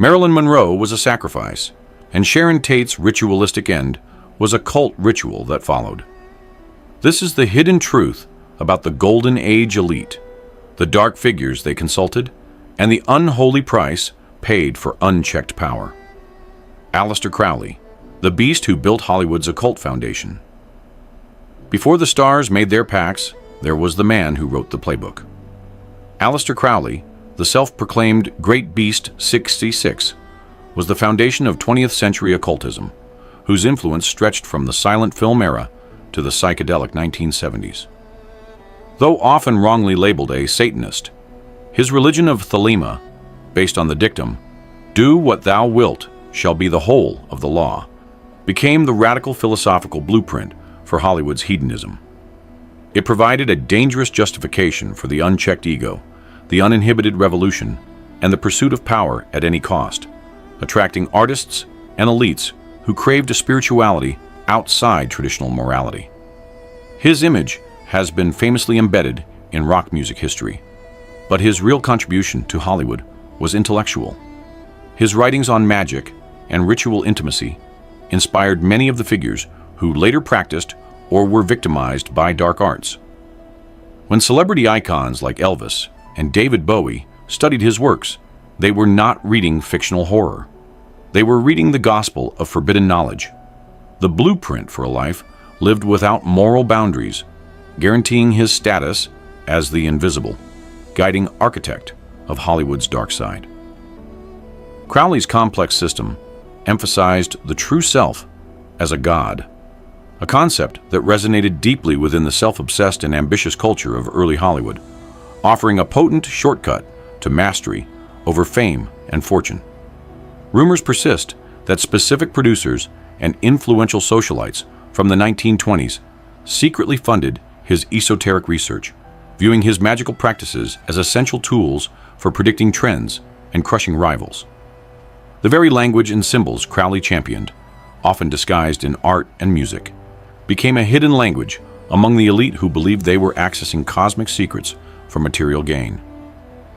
Marilyn Monroe was a sacrifice, and Sharon Tate's ritualistic end was a cult ritual that followed. This is the hidden truth about the Golden Age elite, the dark figures they consulted, and the unholy price paid for unchecked power. Aleister Crowley, the beast who built Hollywood's occult foundation. Before the stars made their pacts, there was the man who wrote the playbook. Aleister Crowley, the self-proclaimed Great Beast 66, was the foundation of 20th century occultism, whose influence stretched from the silent film era to the psychedelic 1970s. Though often wrongly labeled a Satanist, his religion of Thelema, based on the dictum, "Do what thou wilt shall be the whole of the law," became the radical philosophical blueprint for Hollywood's hedonism. It provided a dangerous justification for the unchecked ego, the uninhibited revolution, and the pursuit of power at any cost, attracting artists and elites who craved a spirituality outside traditional morality. His image has been famously embedded in rock music history, but his real contribution to Hollywood was intellectual. His writings on magic and ritual intimacy inspired many of the figures who later practiced or were victimized by dark arts. When celebrity icons like Elvis and David Bowie studied his works, they were not reading fictional horror. They were reading the gospel of forbidden knowledge, the blueprint for a life lived without moral boundaries, guaranteeing his status as the invisible, guiding architect of Hollywood's dark side. Crowley's complex system emphasized the true self as a god, a concept that resonated deeply within the self-obsessed and ambitious culture of early Hollywood, offering a potent shortcut to mastery over fame and fortune. Rumors persist that specific producers and influential socialites from the 1920s secretly funded his esoteric research, viewing his magical practices as essential tools for predicting trends and crushing rivals. The very language and symbols Crowley championed, often disguised in art and music, became a hidden language among the elite who believed they were accessing cosmic secrets for material gain.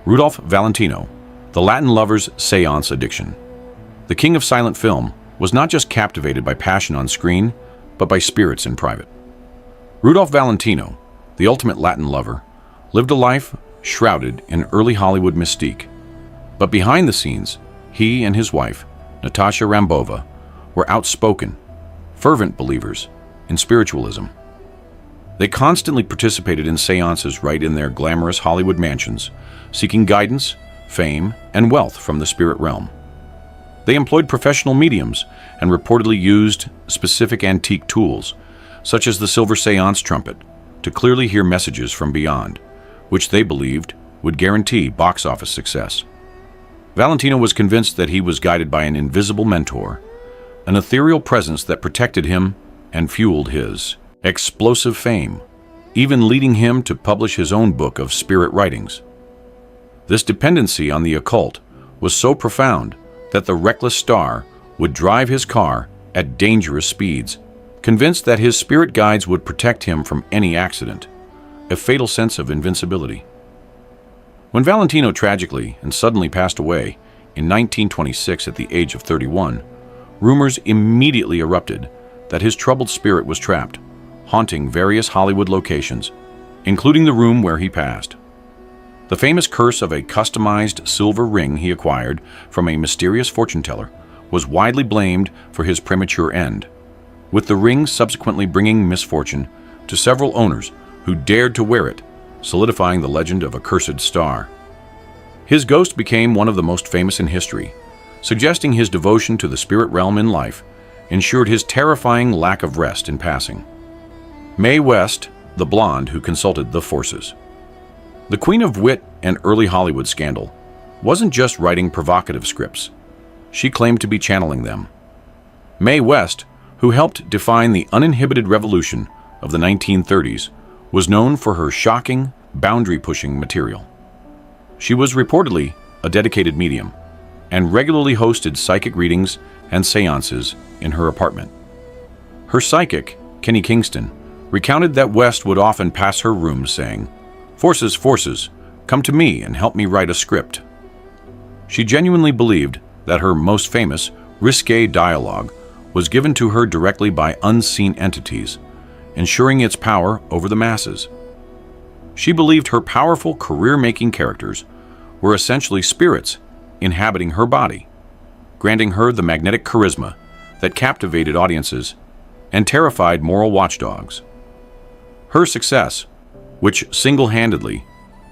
Rudolph Valentino, the Latin lover's seance addiction. The king of silent film was not just captivated by passion on screen, but by spirits in private. Rudolph Valentino, the ultimate Latin lover, lived a life shrouded in early Hollywood mystique. But behind the scenes, he and his wife, Natasha Rambova, were outspoken, fervent believers in spiritualism. They constantly participated in seances right in their glamorous Hollywood mansions, seeking guidance, fame, and wealth from the spirit realm. They employed professional mediums and reportedly used specific antique tools, such as the silver seance trumpet, to clearly hear messages from beyond, which they believed would guarantee box office success. Valentino was convinced that he was guided by an invisible mentor, an ethereal presence that protected him and fueled his explosive fame, even leading him to publish his own book of spirit writings. This dependency on the occult was so profound that the reckless star would drive his car at dangerous speeds, convinced that his spirit guides would protect him from any accident, a fatal sense of invincibility. When Valentino tragically and suddenly passed away in 1926 at the age of 31, rumors immediately erupted that his troubled spirit was trapped, haunting various Hollywood locations, including the room where he passed. The famous curse of a customized silver ring he acquired from a mysterious fortune teller was widely blamed for his premature end, with the ring subsequently bringing misfortune to several owners who dared to wear it, solidifying the legend of a cursed star. His ghost became one of the most famous in history, suggesting his devotion to the spirit realm in life ensured his terrifying lack of rest in passing. Mae West, the blonde who consulted the forces. The queen of wit and early Hollywood scandal wasn't just writing provocative scripts. She claimed to be channeling them. Mae West, who helped define the uninhibited revolution of the 1930s, was known for her shocking, boundary-pushing material. She was reportedly a dedicated medium and regularly hosted psychic readings and seances in her apartment. Her psychic, Kenny Kingston, recounted that West would often pass her room saying, "Forces, forces, come to me and help me write a script." She genuinely believed that her most famous, risque dialogue was given to her directly by unseen entities, ensuring its power over the masses. She believed her powerful career-making characters were essentially spirits inhabiting her body, granting her the magnetic charisma that captivated audiences and terrified moral watchdogs. Her success, which single-handedly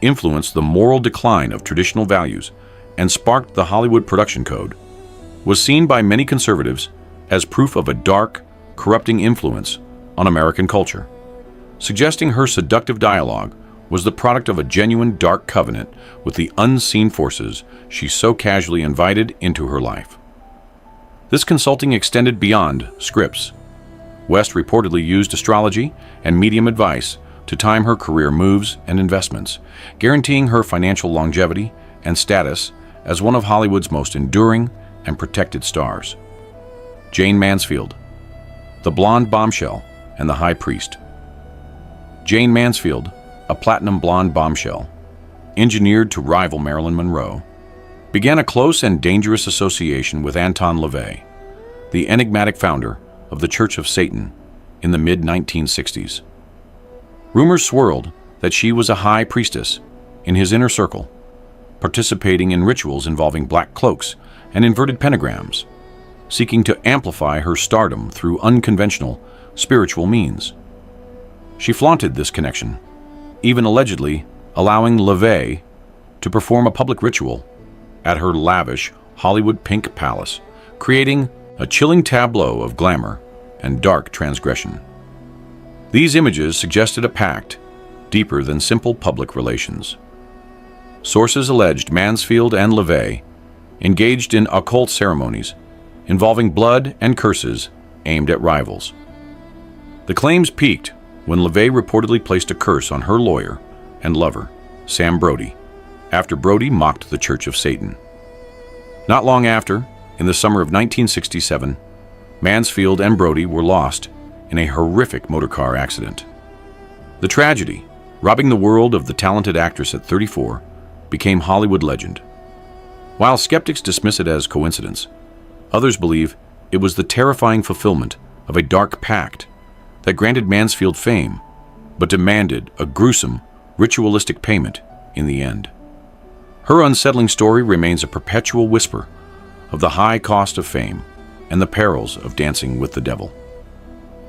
influenced the moral decline of traditional values and sparked the Hollywood production code, was seen by many conservatives as proof of a dark, corrupting influence on American culture, suggesting her seductive dialogue was the product of a genuine dark covenant with the unseen forces she so casually invited into her life. This consulting extended beyond scripts. West reportedly used astrology and medium advice to time her career moves and investments, guaranteeing her financial longevity and status as one of Hollywood's most enduring and protected stars. Jane Mansfield, the blonde bombshell and the high priest. Jane Mansfield, a platinum blonde bombshell, engineered to rival Marilyn Monroe, began a close and dangerous association with Anton LaVey, the enigmatic founder of the Church of Satan in the mid-1960s. Rumors swirled that she was a high priestess in his inner circle, participating in rituals involving black cloaks and inverted pentagrams, seeking to amplify her stardom through unconventional spiritual means. She flaunted this connection, even allegedly allowing LaVey to perform a public ritual at her lavish Hollywood pink palace, creating a chilling tableau of glamour and dark transgression. These images suggested a pact deeper than simple public relations. Sources alleged Mansfield and LaVey engaged in occult ceremonies involving blood and curses aimed at rivals. The claims peaked when LaVey reportedly placed a curse on her lawyer and lover, Sam Brody, after Brody mocked the Church of Satan. Not long after, in the summer of 1967, Mansfield and Brody were lost in a horrific motorcar accident. The tragedy, robbing the world of the talented actress at 34, became Hollywood legend. While skeptics dismiss it as coincidence, others believe it was the terrifying fulfillment of a dark pact that granted Mansfield fame, but demanded a gruesome, ritualistic payment in the end. Her unsettling story remains a perpetual whisper of the high cost of fame and the perils of dancing with the devil.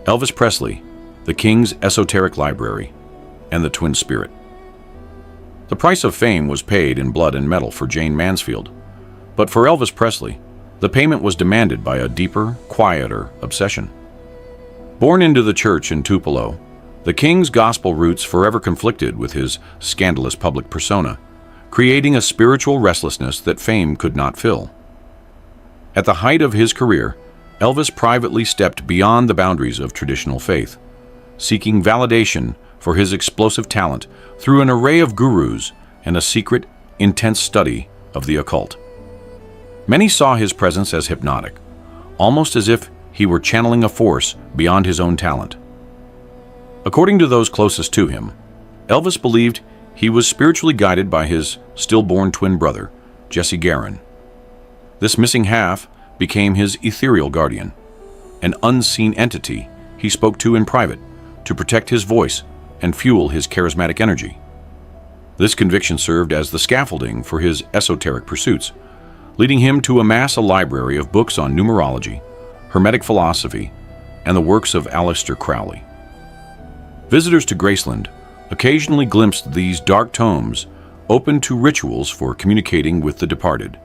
Elvis Presley, the King's Esoteric Library, and the Twin Spirit. The price of fame was paid in blood and metal for Jane Mansfield, but for Elvis Presley, the payment was demanded by a deeper, quieter obsession. Born into the church in Tupelo, the King's gospel roots forever conflicted with his scandalous public persona, creating a spiritual restlessness that fame could not fill. At the height of his career, Elvis privately stepped beyond the boundaries of traditional faith, seeking validation for his explosive talent through an array of gurus and a secret, intense study of the occult. Many saw his presence as hypnotic, almost as if he were channeling a force beyond his own talent. According to those closest to him, Elvis believed he was spiritually guided by his stillborn twin brother, Jesse Garon. This missing half became his ethereal guardian, an unseen entity he spoke to in private to protect his voice and fuel his charismatic energy. This conviction served as the scaffolding for his esoteric pursuits, leading him to amass a library of books on numerology, Hermetic philosophy, and the works of Aleister Crowley. Visitors to Graceland occasionally glimpsed these dark tomes open to rituals for communicating with the departed,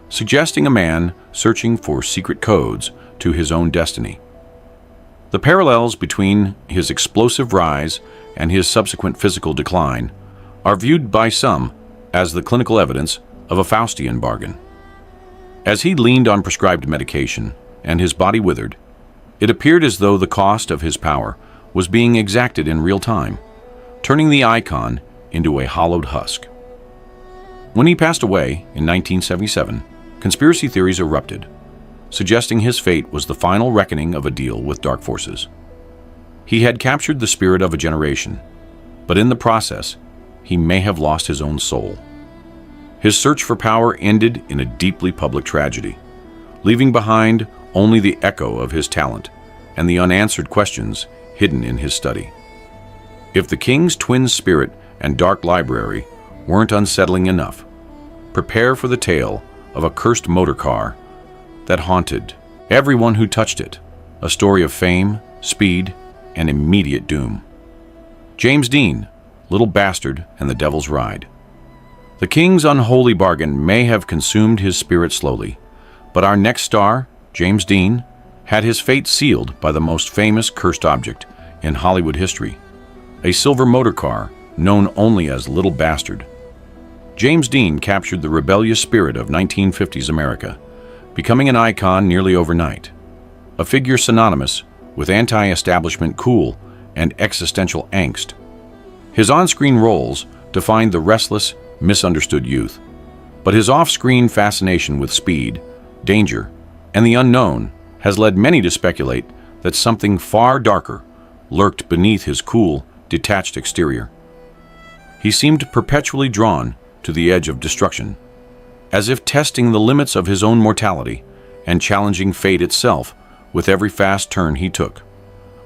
suggesting a man searching for secret codes to his own destiny. The parallels between his explosive rise and his subsequent physical decline are viewed by some as the clinical evidence of a Faustian bargain. As he leaned on prescribed medication and his body withered, it appeared as though the cost of his power was being exacted in real time, turning the icon into a hollowed husk. When he passed away in 1977, conspiracy theories erupted, suggesting his fate was the final reckoning of a deal with dark forces. He had captured the spirit of a generation, but in the process, he may have lost his own soul. His search for power ended in a deeply public tragedy, leaving behind only the echo of his talent and the unanswered questions hidden in his study. If the king's twin spirit and dark library weren't unsettling enough, prepare for the tale of a cursed motor car that haunted everyone who touched it, a story of fame, speed, and immediate doom. James Dean, Little Bastard and the Devil's Ride. The king's unholy bargain may have consumed his spirit slowly, but our next star, James Dean, had his fate sealed by the most famous cursed object in Hollywood history, a silver motor car known only as Little Bastard. James Dean captured the rebellious spirit of 1950s America, becoming an icon nearly overnight, a figure synonymous with anti-establishment cool and existential angst. His on-screen roles defined the restless, misunderstood youth, but his off-screen fascination with speed, danger, and the unknown has led many to speculate that something far darker lurked beneath his cool, detached exterior. He seemed perpetually drawn to the edge of destruction, as if testing the limits of his own mortality and challenging fate itself with every fast turn he took,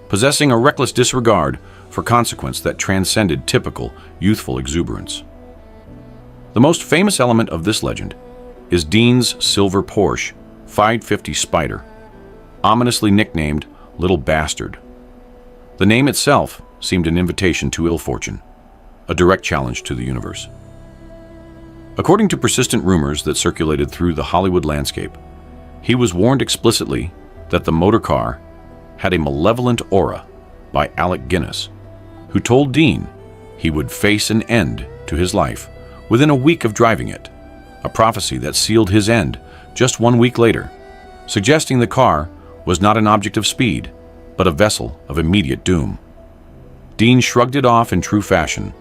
possessing a reckless disregard for consequence that transcended typical youthful exuberance. The most famous element of this legend is Dean's silver Porsche 550 Spider, ominously nicknamed Little Bastard. The name itself seemed an invitation to ill fortune, a direct challenge to the universe. According to persistent rumors that circulated through the Hollywood landscape, he was warned explicitly that the motor car had a malevolent aura by Alec Guinness, who told Dean he would face an end to his life within a week of driving it, a prophecy that sealed his end just 1 week later, suggesting the car was not an object of speed, but a vessel of immediate doom. Dean shrugged it off in true fashion,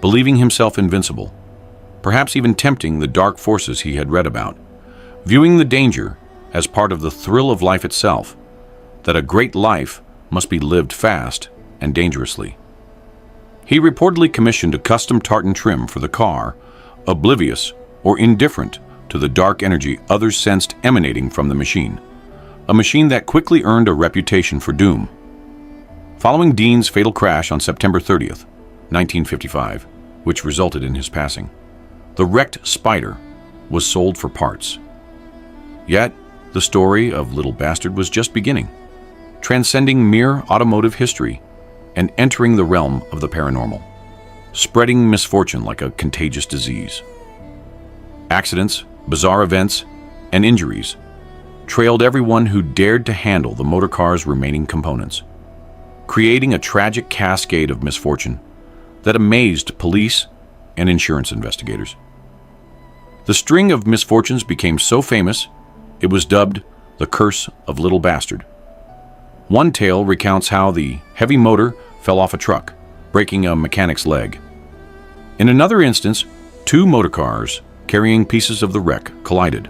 believing himself invincible, perhaps even tempting the dark forces he had read about, viewing the danger as part of the thrill of life itself, that a great life must be lived fast and dangerously. He reportedly commissioned a custom tartan trim for the car, oblivious or indifferent to the dark energy others sensed emanating from the machine, a machine that quickly earned a reputation for doom. Following Dean's fatal crash on September 30th, 1955, which resulted in his passing, the wrecked Spider was sold for parts. Yet, the story of Little Bastard was just beginning, transcending mere automotive history and entering the realm of the paranormal, spreading misfortune like a contagious disease. Accidents, bizarre events, and injuries trailed everyone who dared to handle the motor car's remaining components, creating a tragic cascade of misfortune that amazed police and insurance investigators. The string of misfortunes became so famous, it was dubbed the Curse of Little Bastard. One tale recounts how the heavy motor fell off a truck, breaking a mechanic's leg. In another instance, two motor cars carrying pieces of the wreck collided.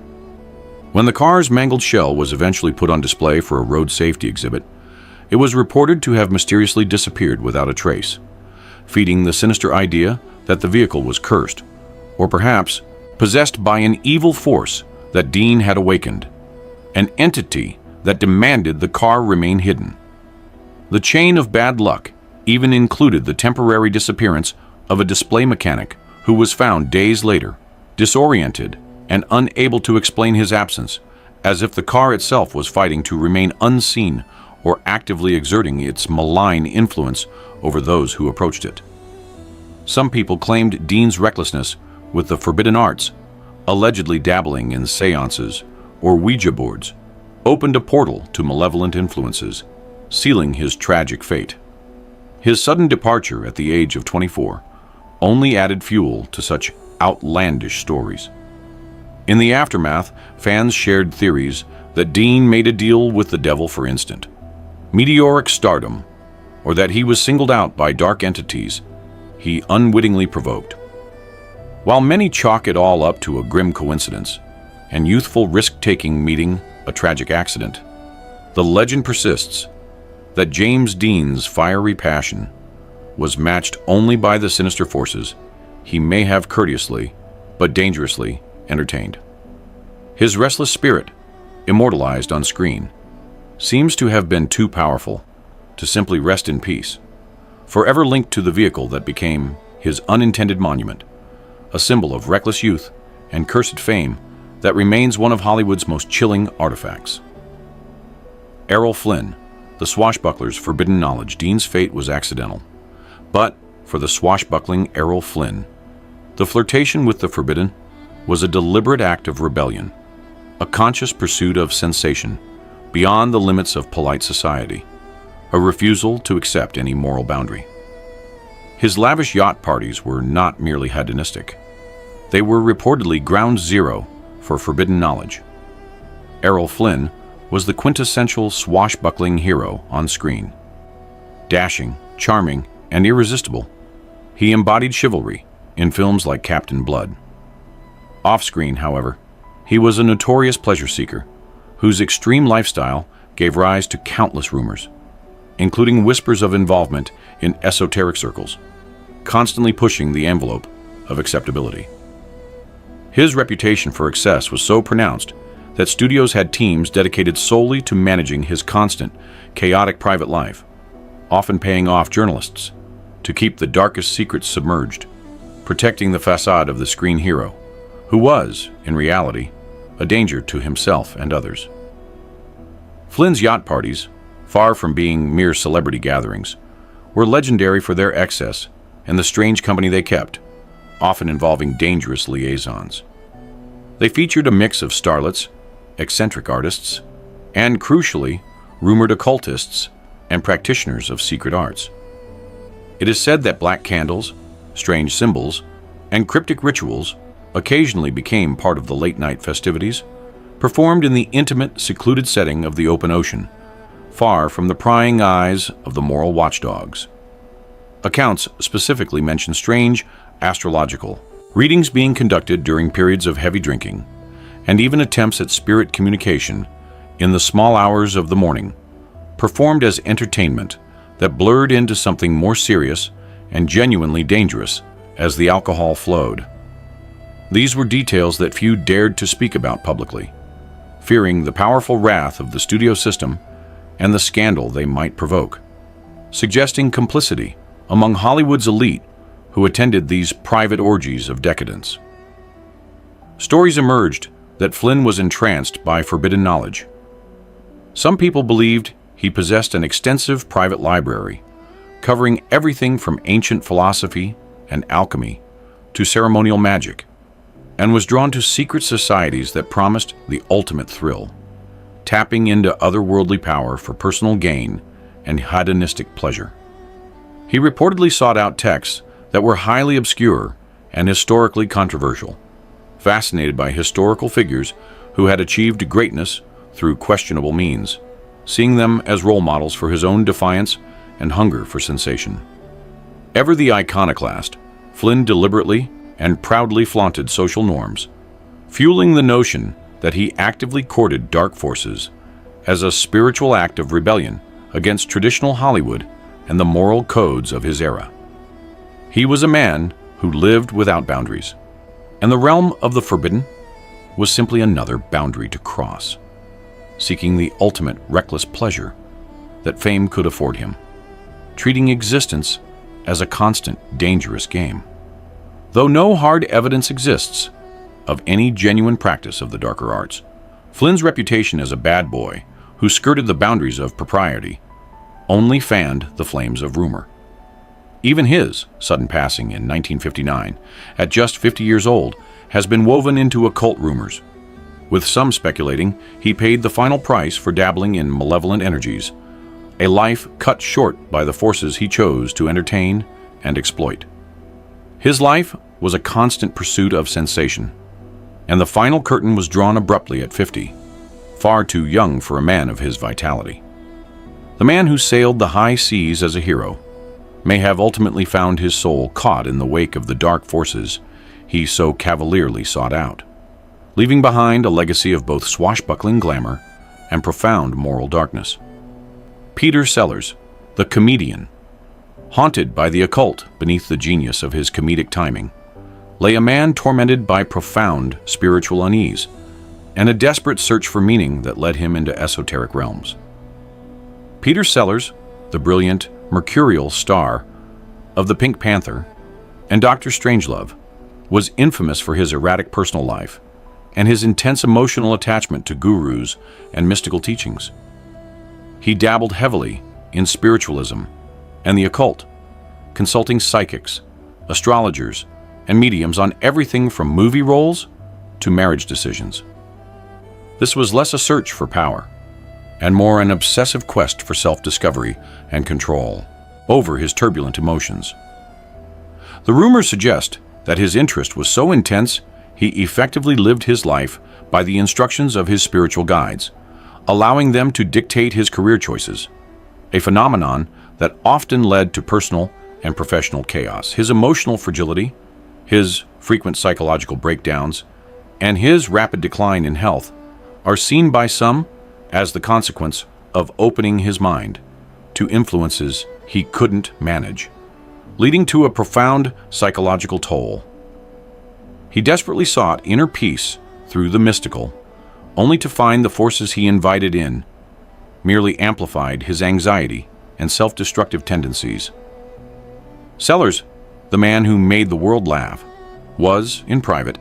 When the car's mangled shell was eventually put on display for a road safety exhibit, it was reported to have mysteriously disappeared without a trace, feeding the sinister idea that the vehicle was cursed, or perhaps possessed by an evil force that Dean had awakened, an entity that demanded the car remain hidden. The chain of bad luck even included the temporary disappearance of a display mechanic who was found days later, disoriented and unable to explain his absence, as if the car itself was fighting to remain unseen or actively exerting its malign influence over those who approached it. Some people claimed Dean's recklessness with the forbidden arts, allegedly dabbling in seances or Ouija boards, opened a portal to malevolent influences, sealing his tragic fate. His sudden departure at the age of 24 only added fuel to such outlandish stories. In the aftermath, fans shared theories that Dean made a deal with the devil for instant, meteoric stardom, or that he was singled out by dark entities he unwittingly provoked. While many chalk it all up to a grim coincidence and youthful risk-taking meeting a tragic accident, the legend persists that James Dean's fiery passion was matched only by the sinister forces he may have courteously but dangerously entertained. His restless spirit, immortalized on screen, seems to have been too powerful to simply rest in peace, forever linked to the vehicle that became his unintended monument, a symbol of reckless youth and cursed fame that remains one of Hollywood's most chilling artifacts. Errol Flynn, the swashbuckler's forbidden knowledge. Dean's fate was accidental. But for the swashbuckling Errol Flynn, the flirtation with the forbidden was a deliberate act of rebellion, a conscious pursuit of sensation beyond the limits of polite society, a refusal to accept any moral boundary. His lavish yacht parties were not merely hedonistic. They were reportedly ground zero for forbidden knowledge. Errol Flynn was the quintessential swashbuckling hero on screen. Dashing, charming, and irresistible, he embodied chivalry in films like Captain Blood. Off-screen, however, he was a notorious pleasure seeker whose extreme lifestyle gave rise to countless rumors, including whispers of involvement in esoteric circles, constantly pushing the envelope of acceptability. His reputation for excess was so pronounced that studios had teams dedicated solely to managing his constant, chaotic private life, often paying off journalists to keep the darkest secrets submerged, protecting the facade of the screen hero, who was, in reality, a danger to himself and others. Flynn's yacht parties, far from being mere celebrity gatherings, were legendary for their excess and the strange company they kept, often involving dangerous liaisons. They featured a mix of starlets, eccentric artists, and, crucially, rumored occultists and practitioners of secret arts. It is said that black candles, strange symbols, and cryptic rituals occasionally became part of the late-night festivities, performed in the intimate, secluded setting of the open ocean, far from the prying eyes of the moral watchdogs. Accounts specifically mention strange astrological readings being conducted during periods of heavy drinking, and even attempts at spirit communication in the small hours of the morning, performed as entertainment that blurred into something more serious and genuinely dangerous as the alcohol flowed. These were details that few dared to speak about publicly, fearing the powerful wrath of the studio system and the scandal they might provoke, suggesting complicity among Hollywood's elite who attended these private orgies of decadence. Stories emerged that Flynn was entranced by forbidden knowledge. Some people believed he possessed an extensive private library, covering everything from ancient philosophy and alchemy to ceremonial magic, and was drawn to secret societies that promised the ultimate thrill, tapping into otherworldly power for personal gain and hedonistic pleasure. He reportedly sought out texts that were highly obscure and historically controversial, fascinated by historical figures who had achieved greatness through questionable means, seeing them as role models for his own defiance and hunger for sensation. Ever the iconoclast, Flynn deliberately and proudly flaunted social norms, fueling the notion that he actively courted dark forces as a spiritual act of rebellion against traditional Hollywood and the moral codes of his era. He was a man who lived without boundaries, and the realm of the forbidden was simply another boundary to cross, seeking the ultimate reckless pleasure that fame could afford him, treating existence as a constant, dangerous game. Though no hard evidence exists of any genuine practice of the darker arts, Flynn's reputation as a bad boy who skirted the boundaries of propriety only fanned the flames of rumor. Even his sudden passing in 1959, at just 50 years old, has been woven into occult rumors, with some speculating he paid the final price for dabbling in malevolent energies, a life cut short by the forces he chose to entertain and exploit. His life was a constant pursuit of sensation, and the final curtain was drawn abruptly at 50, far too young for a man of his vitality. The man who sailed the high seas as a hero may have ultimately found his soul caught in the wake of the dark forces he so cavalierly sought out, leaving behind a legacy of both swashbuckling glamour and profound moral darkness. Peter Sellers, the comedian, haunted by the occult beneath the genius of his comedic timing, lay a man tormented by profound spiritual unease and a desperate search for meaning that led him into esoteric realms. Peter Sellers, the brilliant mercurial star of the Pink Panther, and Dr. Strangelove, was infamous for his erratic personal life and his intense emotional attachment to gurus and mystical teachings. He dabbled heavily in spiritualism and the occult, consulting psychics, astrologers, and mediums on everything from movie roles to marriage decisions. This was less a search for power and more an obsessive quest for self-discovery and control over his turbulent emotions. The rumors suggest that his interest was so intense he effectively lived his life by the instructions of his spiritual guides, allowing them to dictate his career choices, a phenomenon that often led to personal and professional chaos. His emotional fragility, his frequent psychological breakdowns, and his rapid decline in health are seen by some as the consequence of opening his mind to influences he couldn't manage, leading to a profound psychological toll. He desperately sought inner peace through the mystical, only to find the forces he invited in merely amplified his anxiety and self-destructive tendencies. Sellers, the man who made the world laugh, was, in private,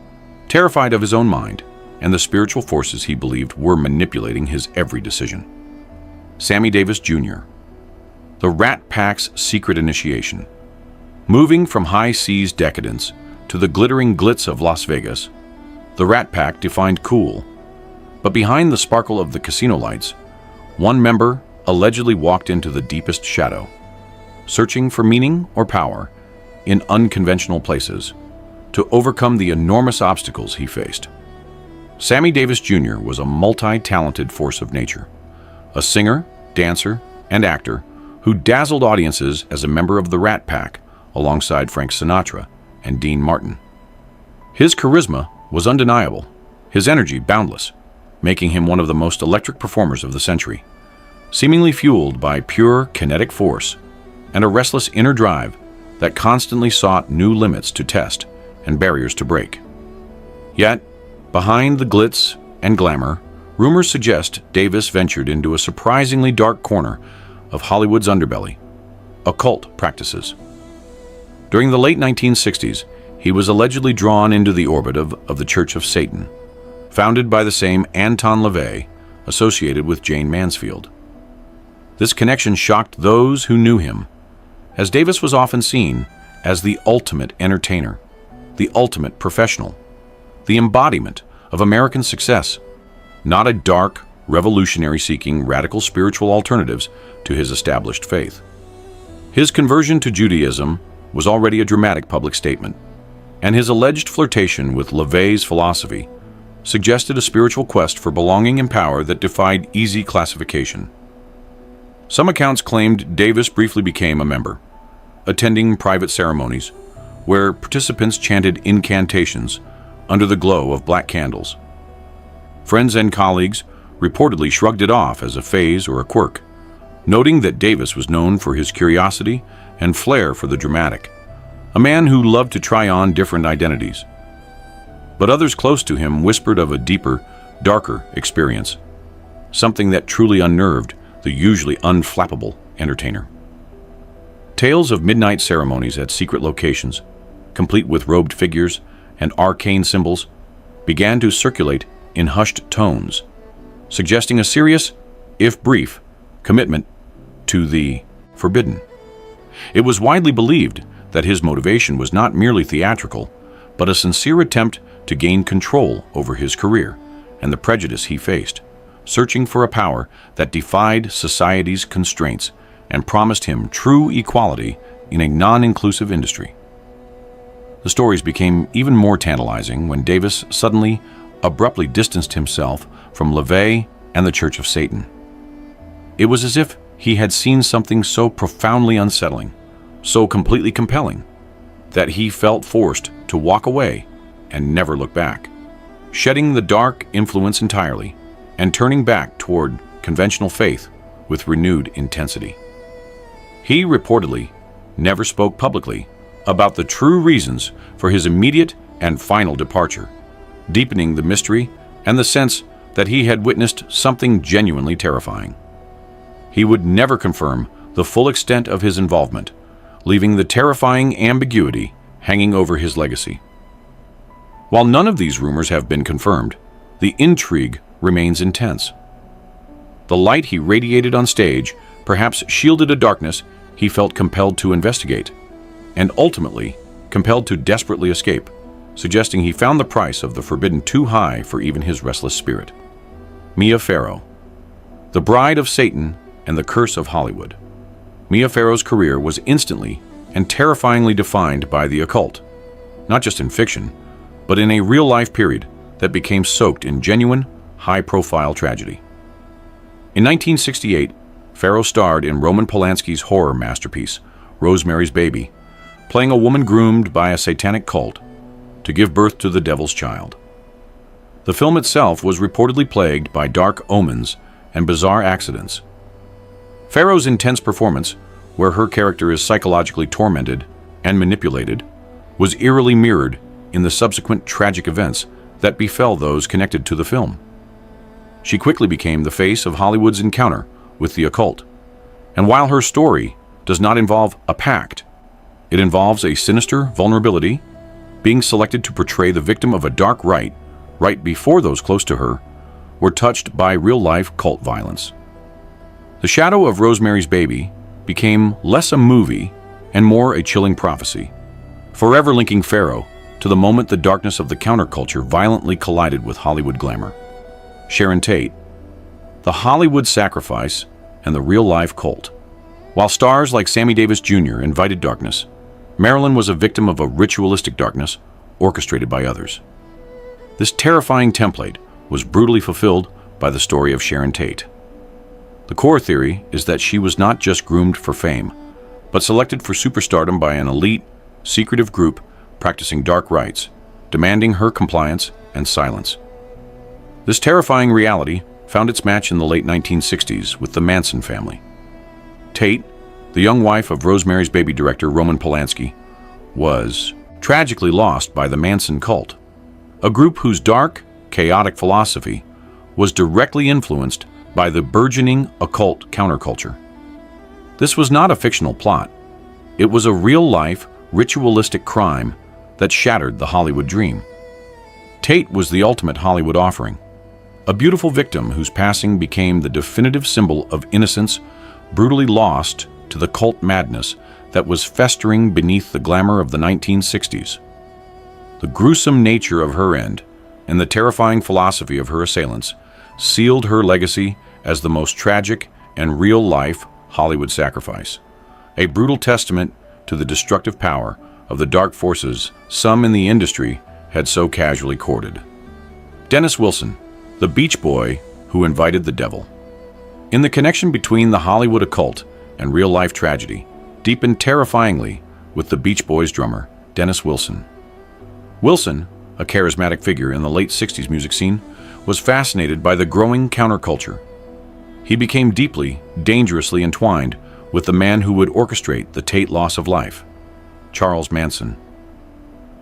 terrified of his own mind and the spiritual forces he believed were manipulating his every decision. Sammy Davis Jr., the Rat Pack's secret initiation. Moving from high seas decadence to the glittering glitz of Las Vegas, the Rat Pack defined cool. But behind the sparkle of the casino lights, one member allegedly walked into the deepest shadow, searching for meaning or power in unconventional places to overcome the enormous obstacles he faced. Sammy Davis Jr. was a multi-talented force of nature, a singer, dancer, and actor who dazzled audiences as a member of the Rat Pack alongside Frank Sinatra and Dean Martin. His charisma was undeniable, his energy boundless, making him one of the most electric performers of the century, seemingly fueled by pure kinetic force and a restless inner drive that constantly sought new limits to test and barriers to break. Yet, behind the glitz and glamour, rumors suggest Davis ventured into a surprisingly dark corner of Hollywood's underbelly, occult practices. During the late 1960s, he was allegedly drawn into the orbit of the Church of Satan, founded by the same Anton LaVey, associated with Jane Mansfield. This connection shocked those who knew him, as Davis was often seen as the ultimate entertainer, the ultimate professional, the embodiment of American success, not a dark, revolutionary seeking radical spiritual alternatives to his established faith. His conversion to Judaism was already a dramatic public statement, and his alleged flirtation with LaVey's philosophy suggested a spiritual quest for belonging and power that defied easy classification. Some accounts claimed Davis briefly became a member, attending private ceremonies where participants chanted incantations under the glow of black candles. Friends and colleagues reportedly shrugged it off as a phase or a quirk, noting that Davis was known for his curiosity and flair for the dramatic, a man who loved to try on different identities. But others close to him whispered of a deeper, darker experience, something that truly unnerved the usually unflappable entertainer. Tales of midnight ceremonies at secret locations, complete with robed figures and arcane symbols, began to circulate in hushed tones, suggesting a serious, if brief, commitment to the forbidden. It was widely believed that his motivation was not merely theatrical, but a sincere attempt to gain control over his career and the prejudice he faced, searching for a power that defied society's constraints and promised him true equality in a non-inclusive industry. The stories became even more tantalizing when Davis suddenly, abruptly distanced himself from LaVey and the Church of Satan. It was as if he had seen something so profoundly unsettling, so completely compelling, that he felt forced to walk away and never look back, shedding the dark influence entirely and turning back toward conventional faith with renewed intensity. He reportedly never spoke publicly about the true reasons for his immediate and final departure, deepening the mystery and the sense that he had witnessed something genuinely terrifying. He would never confirm the full extent of his involvement, leaving the terrifying ambiguity hanging over his legacy. While none of these rumors have been confirmed, the intrigue remains intense. The light he radiated on stage perhaps shielded a darkness he felt compelled to investigate, and ultimately compelled to desperately escape, suggesting he found the price of the forbidden too high for even his restless spirit. Mia Farrow, the bride of Satan and the curse of Hollywood. Mia Farrow's career was instantly and terrifyingly defined by the occult, not just in fiction, but in a real-life period that became soaked in genuine, high-profile tragedy. In 1968, Farrow starred in Roman Polanski's horror masterpiece, Rosemary's Baby, playing a woman groomed by a satanic cult to give birth to the devil's child. The film itself was reportedly plagued by dark omens and bizarre accidents. Farrow's intense performance, where her character is psychologically tormented and manipulated, was eerily mirrored in the subsequent tragic events that befell those connected to the film. She quickly became the face of Hollywood's encounter with the occult, and while her story does not involve a pact, it involves a sinister vulnerability, being selected to portray the victim of a dark rite right before those close to her were touched by real-life cult violence. The shadow of Rosemary's Baby became less a movie and more a chilling prophecy, forever linking Farrow to the moment the darkness of the counterculture violently collided with Hollywood glamour. Sharon Tate, the Hollywood sacrifice and the real-life cult. While stars like Sammy Davis Jr. invited darkness, Marilyn was a victim of a ritualistic darkness orchestrated by others. This terrifying template was brutally fulfilled by the story of Sharon Tate. The core theory is that she was not just groomed for fame, but selected for superstardom by an elite, secretive group practicing dark rites, demanding her compliance and silence. This terrifying reality found its match in the late 1960s with the Manson family. Tate, the young wife of Rosemary's Baby director Roman Polanski, was tragically lost by the Manson cult, a group whose dark, chaotic philosophy was directly influenced by the burgeoning occult counterculture. This was not a fictional plot. It was a real-life, ritualistic crime that shattered the Hollywood dream. Tate was the ultimate Hollywood offering, a beautiful victim whose passing became the definitive symbol of innocence brutally lost to the cult madness that was festering beneath the glamour of the 1960s. The gruesome nature of her end and the terrifying philosophy of her assailants sealed her legacy as the most tragic and real-life Hollywood sacrifice, a brutal testament to the destructive power of the dark forces some in the industry had so casually courted. Dennis Wilson, the Beach Boy who invited the devil. In the connection between the Hollywood occult and real-life tragedy deepened terrifyingly with the Beach Boys drummer, Dennis Wilson. Wilson, a charismatic figure in the late 60s music scene, was fascinated by the growing counterculture. He became deeply, dangerously entwined with the man who would orchestrate the Tate loss of life, Charles Manson.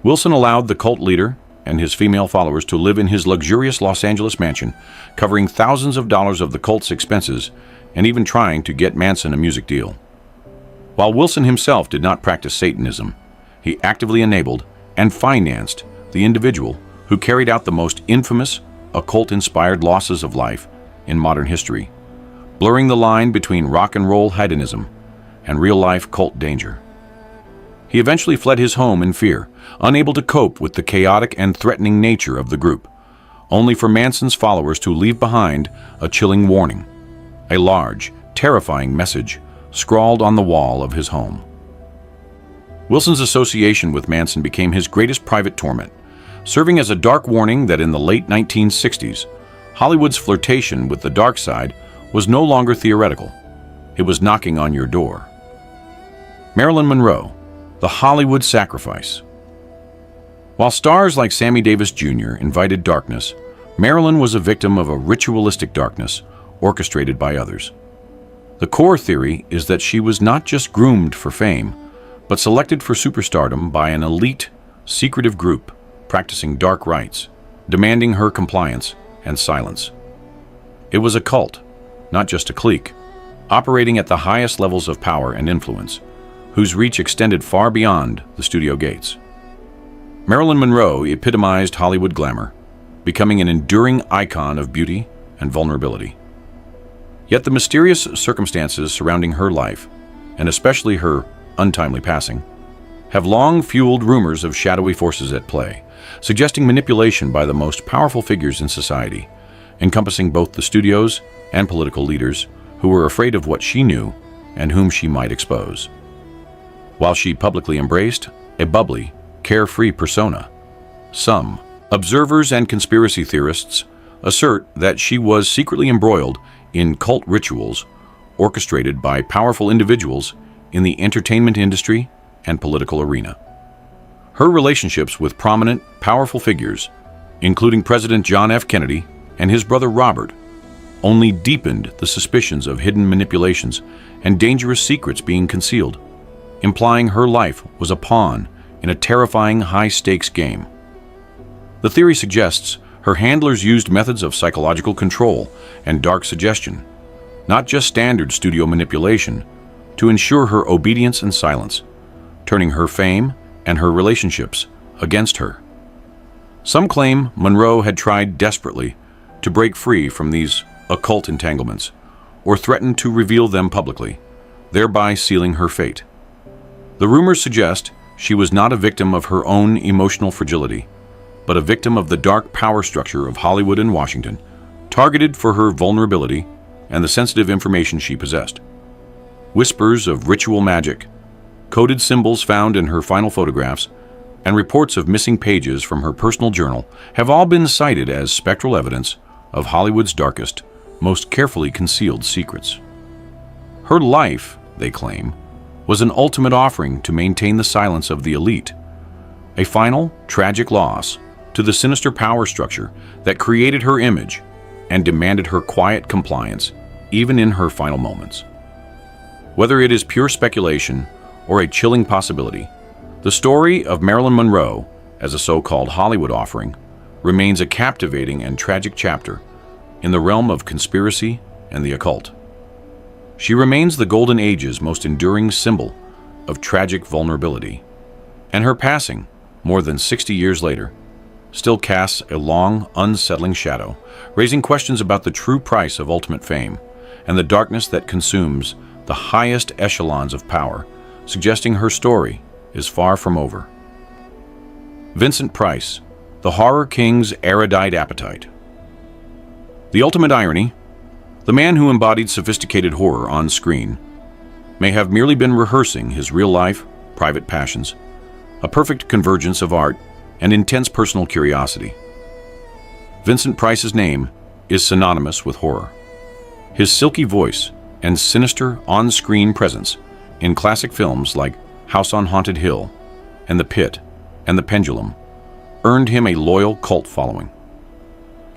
Wilson allowed the cult leader and his female followers to live in his luxurious Los Angeles mansion, covering thousands of dollars of the cult's expenses and even trying to get Manson a music deal. While Wilson himself did not practice Satanism, he actively enabled and financed the individual who carried out the most infamous, occult-inspired losses of life in modern history, blurring the line between rock and roll hedonism and real-life cult danger. He eventually fled his home in fear, unable to cope with the chaotic and threatening nature of the group, only for Manson's followers to leave behind a chilling warning, a large, terrifying message scrawled on the wall of his home. Wilson's association with Manson became his greatest private torment, serving as a dark warning that in the late 1960s, Hollywood's flirtation with the dark side was no longer theoretical. It was knocking on your door. Marilyn Monroe, the Hollywood sacrifice. While stars like Sammy Davis Jr. invited darkness, Marilyn was a victim of a ritualistic darkness orchestrated by others. The core theory is that she was not just groomed for fame, but selected for superstardom by an elite, secretive group practicing dark rites, demanding her compliance and silence. It was a cult, not just a clique, operating at the highest levels of power and influence, whose reach extended far beyond the studio gates. Marilyn Monroe epitomized Hollywood glamour, becoming an enduring icon of beauty and vulnerability. Yet the mysterious circumstances surrounding her life, and especially her untimely passing, have long fueled rumors of shadowy forces at play, suggesting manipulation by the most powerful figures in society, encompassing both the studios and political leaders who were afraid of what she knew and whom she might expose. While she publicly embraced a bubbly, carefree persona, some observers and conspiracy theorists assert that she was secretly embroiled in cult rituals orchestrated by powerful individuals in the entertainment industry and political arena. Her relationships with prominent, powerful figures, including President John F. Kennedy and his brother Robert, only deepened the suspicions of hidden manipulations and dangerous secrets being concealed, implying her life was a pawn in a terrifying high-stakes game. The theory suggests her handlers used methods of psychological control and dark suggestion, not just standard studio manipulation, to ensure her obedience and silence, turning her fame and her relationships against her. Some claim Monroe had tried desperately to break free from these occult entanglements, or threatened to reveal them publicly, thereby sealing her fate. The rumors suggest she was not a victim of her own emotional fragility, but a victim of the dark power structure of Hollywood and Washington, targeted for her vulnerability and the sensitive information she possessed. Whispers of ritual magic, coded symbols found in her final photographs, and reports of missing pages from her personal journal have all been cited as spectral evidence of Hollywood's darkest, most carefully concealed secrets. Her life, they claim, was an ultimate offering to maintain the silence of the elite, a final, tragic loss to the sinister power structure that created her image and demanded her quiet compliance even in her final moments. Whether it is pure speculation or a chilling possibility, the story of Marilyn Monroe as a so-called Hollywood offering remains a captivating and tragic chapter in the realm of conspiracy and the occult. She remains the Golden Age's most enduring symbol of tragic vulnerability, and her passing, more than 60 years later, still casts a long, unsettling shadow, raising questions about the true price of ultimate fame and the darkness that consumes the highest echelons of power, suggesting her story is far from over. Vincent Price, the horror king's erudite appetite. The ultimate irony: the man who embodied sophisticated horror on screen may have merely been rehearsing his real-life, private passions, a perfect convergence of art and intense personal curiosity. Vincent Price's name is synonymous with horror. His silky voice and sinister on-screen presence in classic films like House on Haunted Hill and The Pit and The Pendulum earned him a loyal cult following.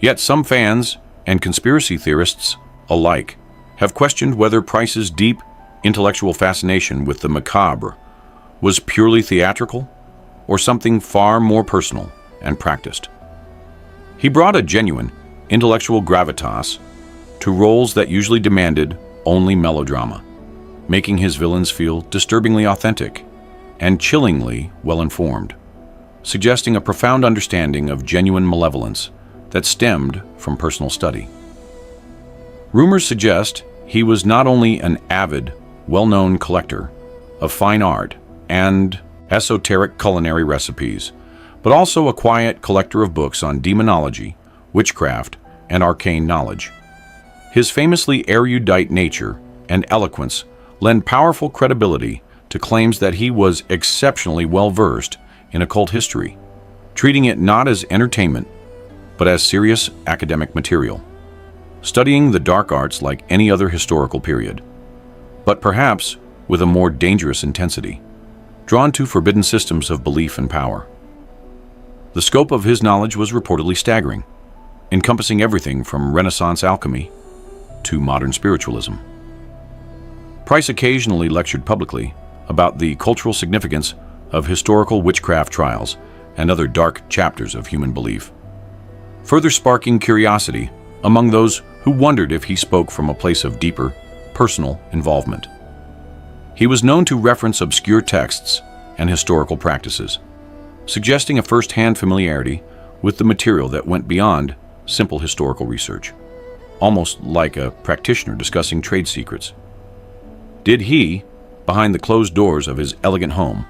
Yet some fans and conspiracy theorists alike have questioned whether Price's deep intellectual fascination with the macabre was purely theatrical or something far more personal and practiced. He brought a genuine intellectual gravitas to roles that usually demanded only melodrama, making his villains feel disturbingly authentic and chillingly well-informed, suggesting a profound understanding of genuine malevolence that stemmed from personal study. Rumors suggest he was not only an avid, well-known collector of fine art and esoteric culinary recipes, but also a quiet collector of books on demonology, witchcraft, and arcane knowledge. His famously erudite nature and eloquence lend powerful credibility to claims that he was exceptionally well-versed in occult history, treating it not as entertainment, but as serious academic material, studying the dark arts like any other historical period, but perhaps with a more dangerous intensity, drawn to forbidden systems of belief and power. The scope of his knowledge was reportedly staggering, encompassing everything from Renaissance alchemy to modern spiritualism. Price occasionally lectured publicly about the cultural significance of historical witchcraft trials and other dark chapters of human belief, further sparking curiosity among those who wondered if he spoke from a place of deeper, personal involvement. He was known to reference obscure texts and historical practices, suggesting a first-hand familiarity with the material that went beyond simple historical research, almost like a practitioner discussing trade secrets. Did he, behind the closed doors of his elegant home,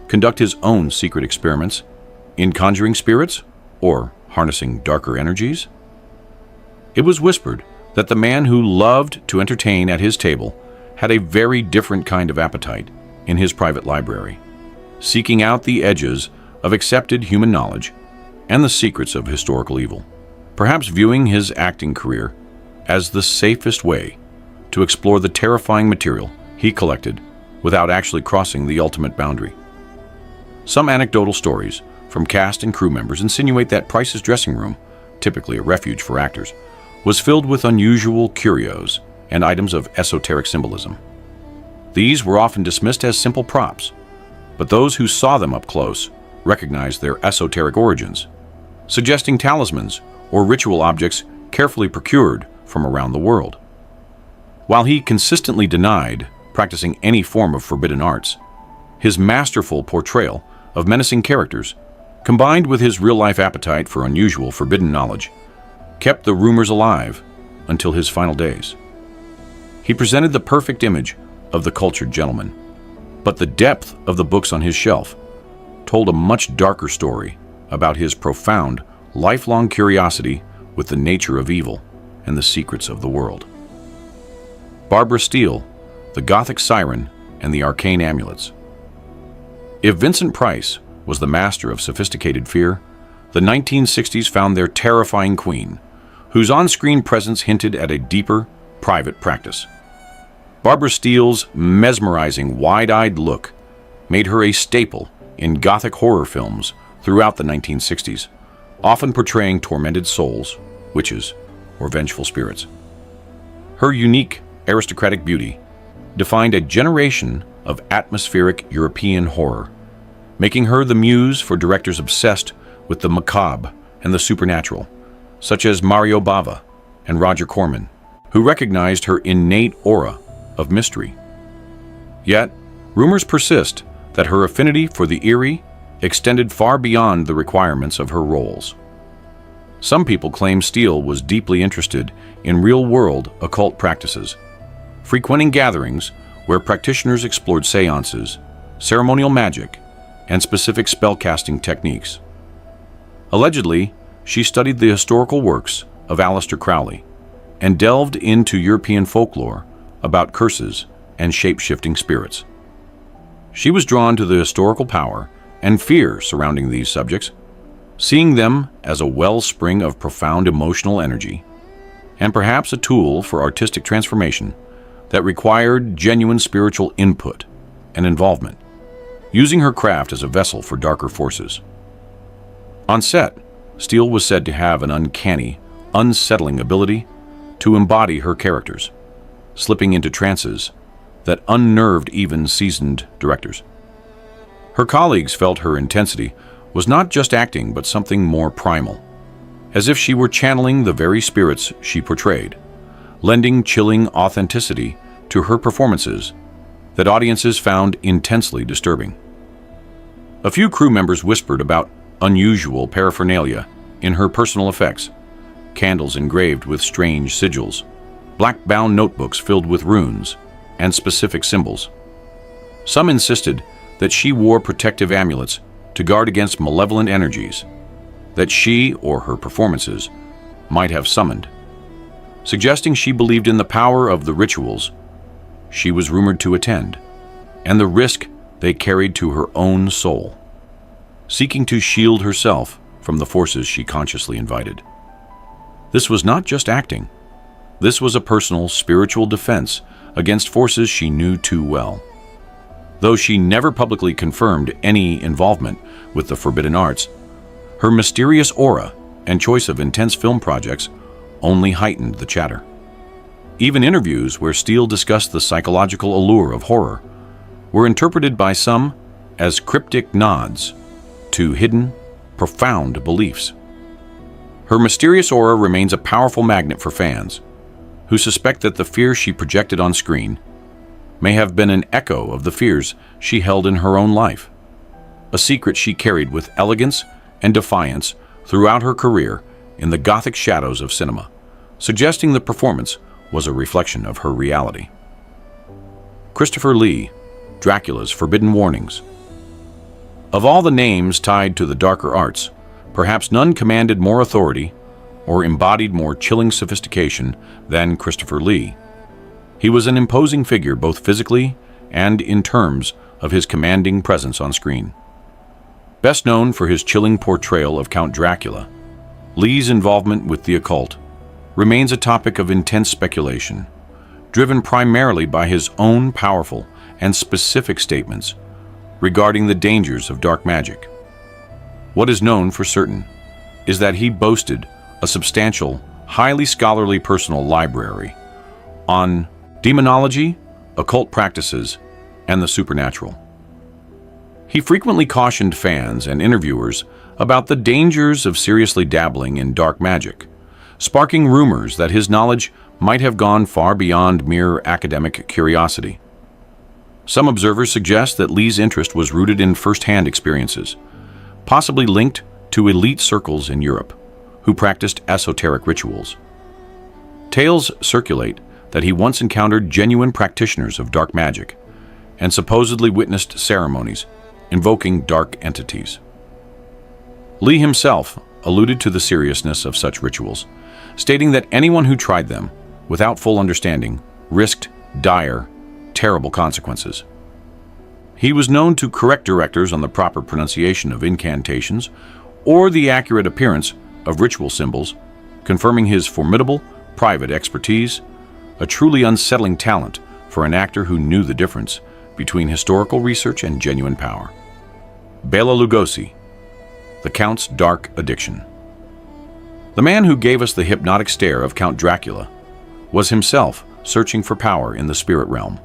conduct his own secret experiments in conjuring spirits or harnessing darker energies? It was whispered that the man who loved to entertain at his table had a very different kind of appetite in his private library, seeking out the edges of accepted human knowledge and the secrets of historical evil, perhaps viewing his acting career as the safest way to explore the terrifying material he collected without actually crossing the ultimate boundary. Some anecdotal stories from cast and crew members insinuate that Price's dressing room, typically a refuge for actors, was filled with unusual curios and items of esoteric symbolism. These were often dismissed as simple props, but those who saw them up close recognized their esoteric origins, suggesting talismans or ritual objects carefully procured from around the world. While he consistently denied practicing any form of forbidden arts, his masterful portrayal of menacing characters, combined with his real-life appetite for unusual forbidden knowledge, kept the rumors alive until his final days. He presented the perfect image of the cultured gentleman, but the depth of the books on his shelf told a much darker story about his profound, lifelong curiosity with the nature of evil and the secrets of the world. Barbara Steele, the Gothic Siren, and the Arcane Amulets. If Vincent Price was the master of sophisticated fear, the 1960s found their terrifying queen, whose on-screen presence hinted at a deeper, private practice. Barbara Steele's mesmerizing, wide-eyed look made her a staple in Gothic horror films throughout the 1960s, often portraying tormented souls, witches, or vengeful spirits. Her unique, aristocratic beauty defined a generation of atmospheric European horror, making her the muse for directors obsessed with the macabre and the supernatural, such as Mario Bava and Roger Corman, who recognized her innate aura of mystery. Yet, rumors persist that her affinity for the eerie extended far beyond the requirements of her roles. Some people claim Steele was deeply interested in real-world occult practices, frequenting gatherings where practitioners explored seances, ceremonial magic, and specific spellcasting techniques. Allegedly, she studied the historical works of Aleister Crowley and delved into European folklore about curses and shape-shifting spirits. She was drawn to the historical power and fear surrounding these subjects, seeing them as a wellspring of profound emotional energy and perhaps a tool for artistic transformation that required genuine spiritual input and involvement, using her craft as a vessel for darker forces. On set, Steele was said to have an uncanny, unsettling ability to embody her characters, slipping into trances that unnerved even seasoned directors. Her colleagues felt her intensity was not just acting but something more primal, as if she were channeling the very spirits she portrayed, lending chilling authenticity to her performances that audiences found intensely disturbing. A few crew members whispered about unusual paraphernalia in her personal effects: candles engraved with strange sigils, black-bound notebooks filled with runes and specific symbols. Some insisted that she wore protective amulets to guard against malevolent energies that she or her performances might have summoned, suggesting she believed in the power of the rituals she was rumored to attend and the risk they carried to her own soul, seeking to shield herself from the forces she consciously invited. This was not just acting. This was a personal, spiritual defense against forces she knew too well. Though she never publicly confirmed any involvement with the forbidden arts, her mysterious aura and choice of intense film projects only heightened the chatter. Even interviews where Steele discussed the psychological allure of horror were interpreted by some as cryptic nods to hidden, profound beliefs. Her mysterious aura remains a powerful magnet for fans, who suspect that the fear she projected on screen may have been an echo of the fears she held in her own life, a secret she carried with elegance and defiance throughout her career in the gothic shadows of cinema, suggesting the performance was a reflection of her reality. Christopher Lee, Dracula's Forbidden Warnings. Of all the names tied to the darker arts, perhaps none commanded more authority or embodied more chilling sophistication than Christopher Lee. He was an imposing figure both physically and in terms of his commanding presence on screen. Best known for his chilling portrayal of Count Dracula, Lee's involvement with the occult remains a topic of intense speculation, driven primarily by his own powerful and specific statements regarding the dangers of dark magic. What is known for certain is that he boasted a substantial, highly scholarly personal library on demonology, occult practices, and the supernatural. He frequently cautioned fans and interviewers about the dangers of seriously dabbling in dark magic, sparking rumors that his knowledge might have gone far beyond mere academic curiosity. Some observers suggest that Lee's interest was rooted in first-hand experiences, possibly linked to elite circles in Europe who practiced esoteric rituals. Tales circulate that he once encountered genuine practitioners of dark magic and supposedly witnessed ceremonies invoking dark entities. Lee himself alluded to the seriousness of such rituals, stating that anyone who tried them without full understanding risked dire, terrible consequences. He was known to correct directors on the proper pronunciation of incantations or the accurate appearance of ritual symbols, confirming his formidable private expertise, a truly unsettling talent for an actor who knew the difference between historical research and genuine power. Bela Lugosi, the Count's Dark Addiction. The man who gave us the hypnotic stare of Count Dracula was himself searching for power in the spirit realm,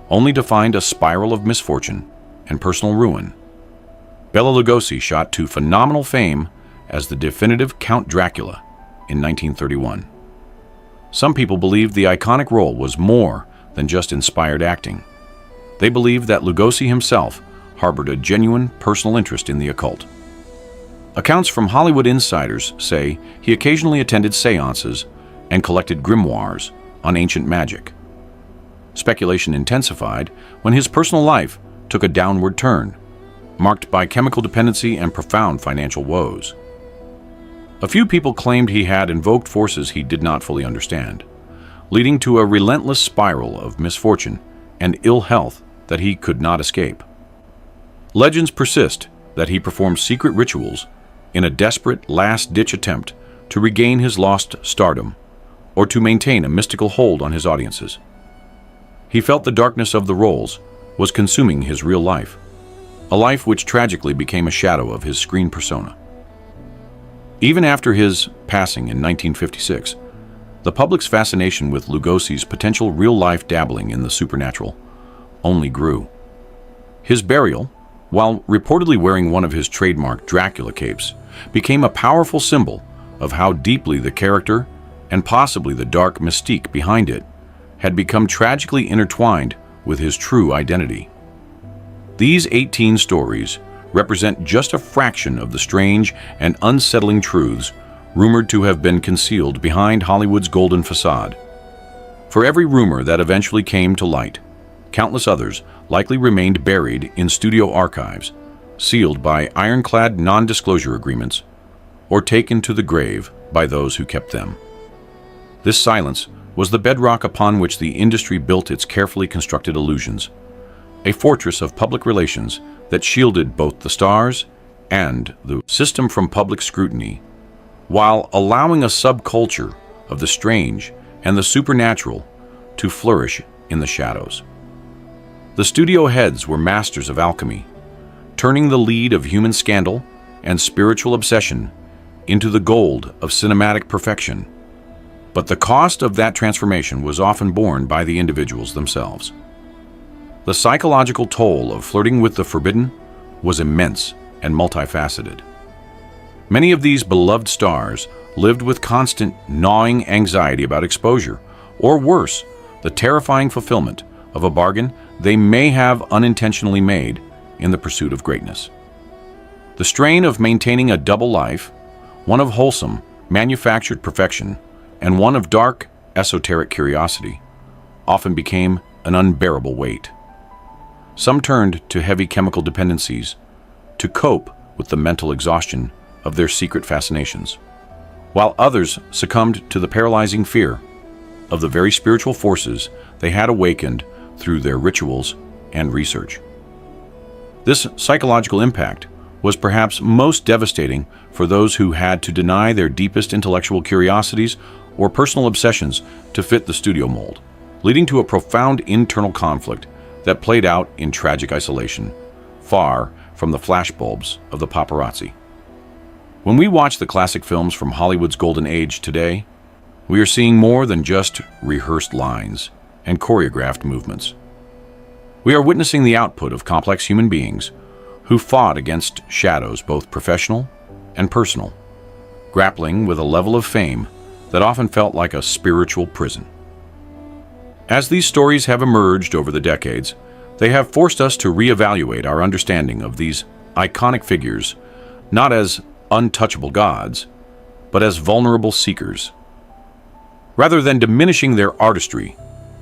only to find a spiral of misfortune and personal ruin. Bela Lugosi shot to phenomenal fame as the definitive Count Dracula in 1931. Some people believed the iconic role was more than just inspired acting. They believed that Lugosi himself harbored a genuine personal interest in the occult. Accounts from Hollywood insiders say he occasionally attended seances and collected grimoires on ancient magic. Speculation intensified when his personal life took a downward turn, marked by chemical dependency and profound financial woes. A few people claimed he had invoked forces he did not fully understand, leading to a relentless spiral of misfortune and ill health that he could not escape. Legends persist that he performed secret rituals in a desperate last-ditch attempt to regain his lost stardom or to maintain a mystical hold on his audiences. He felt the darkness of the roles was consuming his real life, a life which tragically became a shadow of his screen persona. Even after his passing in 1956, the public's fascination with Lugosi's potential real-life dabbling in the supernatural only grew. His burial, while reportedly wearing one of his trademark Dracula capes, became a powerful symbol of how deeply the character, and possibly the dark mystique behind it, had become tragically intertwined with his true identity. These 18 stories represent just a fraction of the strange and unsettling truths rumored to have been concealed behind Hollywood's golden facade. For every rumor that eventually came to light, countless others likely remained buried in studio archives, sealed by ironclad non-disclosure agreements, or taken to the grave by those who kept them. This silence was the bedrock upon which the industry built its carefully constructed illusions, a fortress of public relations that shielded both the stars and the system from public scrutiny, while allowing a subculture of the strange and the supernatural to flourish in the shadows. The studio heads were masters of alchemy, turning the lead of human scandal and spiritual obsession into the gold of cinematic perfection. But the cost of that transformation was often borne by the individuals themselves. The psychological toll of flirting with the forbidden was immense and multifaceted. Many of these beloved stars lived with constant, gnawing anxiety about exposure, or worse, the terrifying fulfillment of a bargain they may have unintentionally made in the pursuit of greatness. The strain of maintaining a double life, one of wholesome, manufactured perfection, and one of dark, esoteric curiosity, often became an unbearable weight. Some turned to heavy chemical dependencies to cope with the mental exhaustion of their secret fascinations, while others succumbed to the paralyzing fear of the very spiritual forces they had awakened through their rituals and research. This psychological impact was perhaps most devastating for those who had to deny their deepest intellectual curiosities or personal obsessions to fit the studio mold, leading to a profound internal conflict that played out in tragic isolation, far from the flashbulbs of the paparazzi. When we watch the classic films from Hollywood's golden age today, we are seeing more than just rehearsed lines and choreographed movements. We are witnessing the output of complex human beings who fought against shadows, both professional and personal, grappling with a level of fame that often felt like a spiritual prison. As these stories have emerged over the decades, they have forced us to reevaluate our understanding of these iconic figures, not as untouchable gods, but as vulnerable seekers. Rather than diminishing their artistry,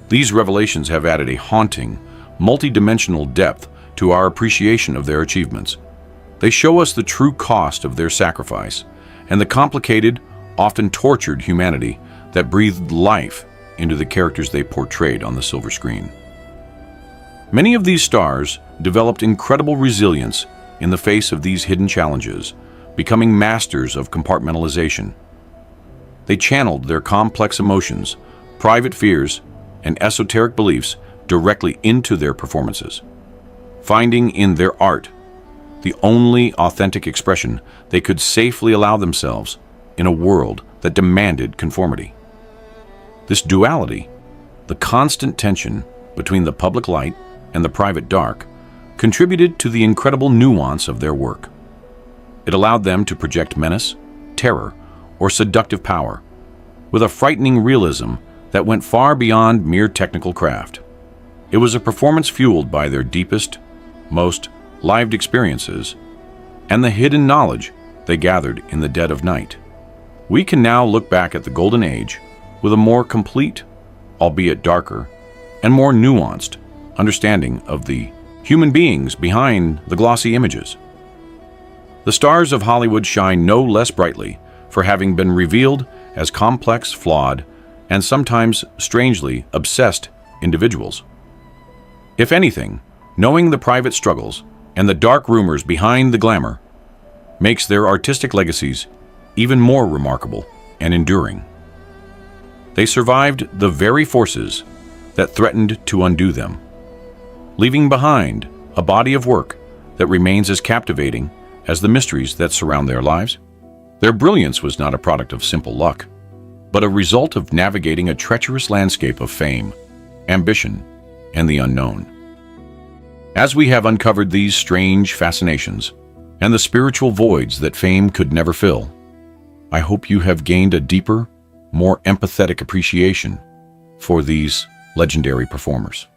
these revelations have added a haunting, multi-dimensional depth to our appreciation of their achievements. They show us the true cost of their sacrifice and the complicated, often tortured humanity that breathed life into the characters they portrayed on the silver screen. Many of these stars developed incredible resilience in the face of these hidden challenges, becoming masters of compartmentalization. They channeled their complex emotions, private fears, and esoteric beliefs directly into their performances, finding in their art the only authentic expression they could safely allow themselves in a world that demanded conformity. This duality, the constant tension between the public light and the private dark, contributed to the incredible nuance of their work. It allowed them to project menace, terror, or seductive power, with a frightening realism that went far beyond mere technical craft. It was a performance fueled by their deepest, most lived experiences and the hidden knowledge they gathered in the dead of night. We can now look back at the Golden Age with a more complete, albeit darker, and more nuanced understanding of the human beings behind the glossy images. The stars of Hollywood shine no less brightly for having been revealed as complex, flawed, and sometimes strangely obsessed individuals. If anything, knowing the private struggles and the dark rumors behind the glamour makes their artistic legacies even more remarkable and enduring. They survived the very forces that threatened to undo them, leaving behind a body of work that remains as captivating as the mysteries that surround their lives. Their brilliance was not a product of simple luck, but a result of navigating a treacherous landscape of fame, ambition, and the unknown. As we have uncovered these strange fascinations and the spiritual voids that fame could never fill, I hope you have gained a deeper, more empathetic appreciation for these legendary performers.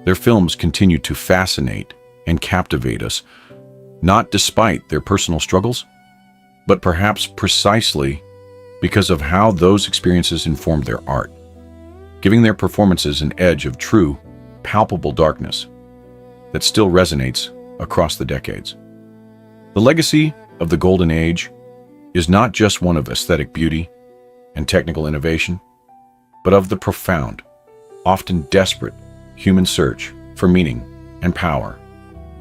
Their films continue to fascinate and captivate us, not despite their personal struggles, but perhaps precisely because of how those experiences informed their art, giving their performances an edge of true, palpable darkness that still resonates across the decades. The legacy of the Golden Age is not just one of aesthetic beauty and technical innovation, but of the profound, often desperate, human search for meaning and power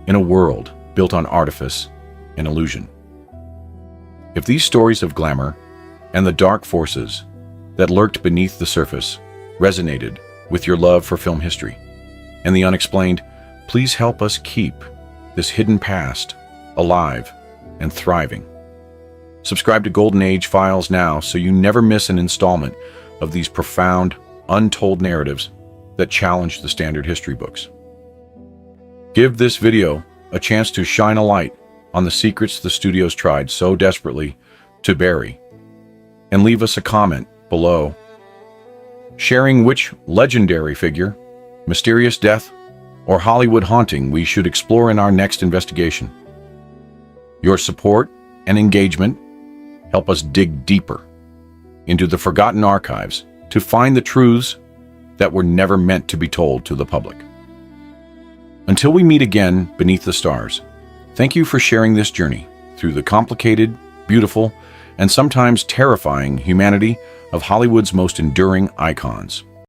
in a world built on artifice and illusion. If these stories of glamour and the dark forces that lurked beneath the surface resonated with your love for film history and the unexplained, please help us keep this hidden past alive and thriving. Subscribe to Golden Age Files now so you never miss an installment of these profound, untold narratives that challenge the standard history books. Give this video a chance to shine a light on the secrets the studios tried so desperately to bury. And leave us a comment below, sharing which legendary figure, mysterious death, or Hollywood haunting we should explore in our next investigation. Your support and engagement help us dig deeper into the forgotten archives to find the truths that were never meant to be told to the public. Until we meet again beneath the stars, thank you for sharing this journey through the complicated, beautiful, and sometimes terrifying humanity of Hollywood's most enduring icons.